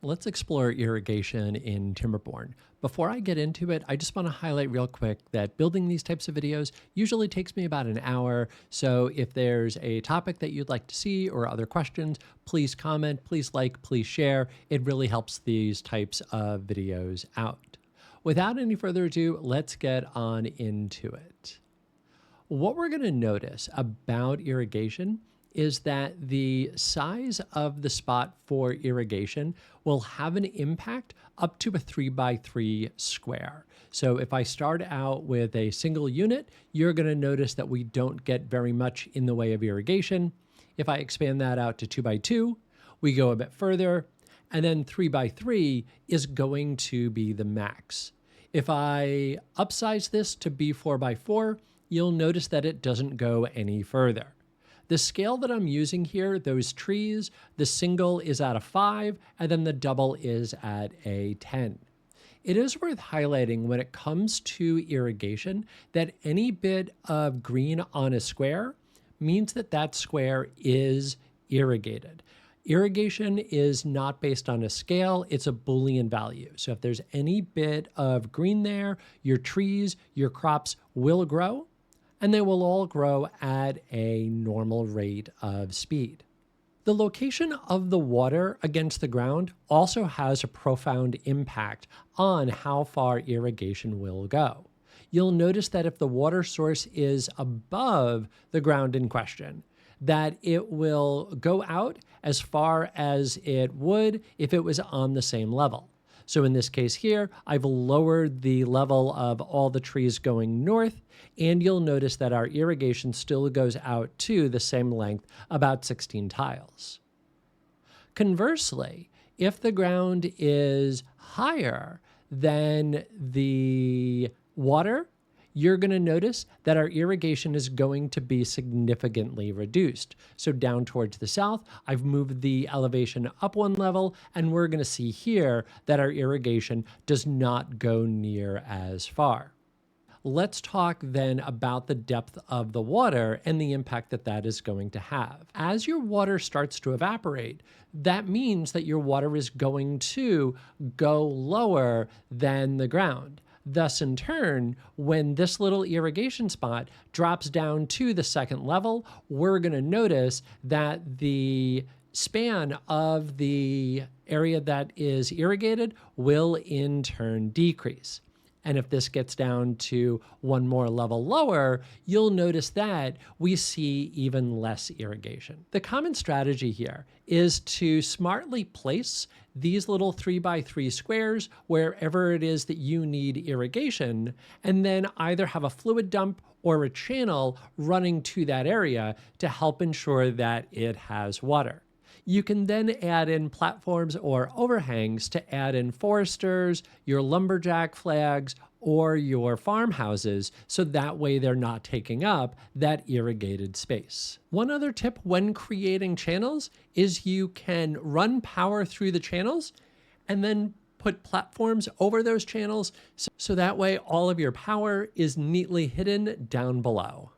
Let's explore irrigation in Timberborn. Before I get into it, I just want to highlight real quick that building these types of videos usually takes me about an hour. So if there's a topic that you'd like to see or other questions, please comment, please like, please share. It really helps these types of videos out. Without any further ado, let's get on into it. What we're going to notice about irrigation is that the size of the spot for irrigation will have an impact up to a 3x3 square. So if I start out with a single unit, you're going to notice that we don't get very much in the way of irrigation. If I expand that out to 2x2, we go a bit further, and then 3x3 is going to be the max. If I upsize this to be 4x4, you'll notice that it doesn't go any further. The scale that I'm using here, those trees, the single is at a 5, and then the double is at a 10. It is worth highlighting when it comes to irrigation that any bit of green on a square means that that square is irrigated. Irrigation is not based on a scale, it's a Boolean value. So if there's any bit of green there, your trees, your crops will grow, and they will all grow at a normal rate of speed. The location of the water against the ground also has a profound impact on how far irrigation will go. You'll notice that if the water source is above the ground in question, that it will go out as far as it would if it was on the same level. So in this case here, I've lowered the level of all the trees going north, and you'll notice that our irrigation still goes out to the same length, about 16 tiles. Conversely, if the ground is higher than the water, you're going to notice that our irrigation is going to be significantly reduced. So down towards the south, I've moved the elevation up one level, and we're going to see here that our irrigation does not go near as far. Let's talk then about the depth of the water and the impact that that is going to have. As your water starts to evaporate, that means that your water is going to go lower than the ground. Thus, in turn, when this little irrigation spot drops down to the second level, we're going to notice that the span of the area that is irrigated will in turn decrease. And if this gets down to one more level lower, you'll notice that we see even less irrigation. The common strategy here is to smartly place these little 3x3 squares wherever it is that you need irrigation, and then either have a fluid dump or a channel running to that area to help ensure that it has water. You can then add in platforms or overhangs to add in foresters, your lumberjack flags, or your farmhouses, so that way they're not taking up that irrigated space. One other tip when creating channels is you can run power through the channels and then put platforms over those channels so that way all of your power is neatly hidden down below.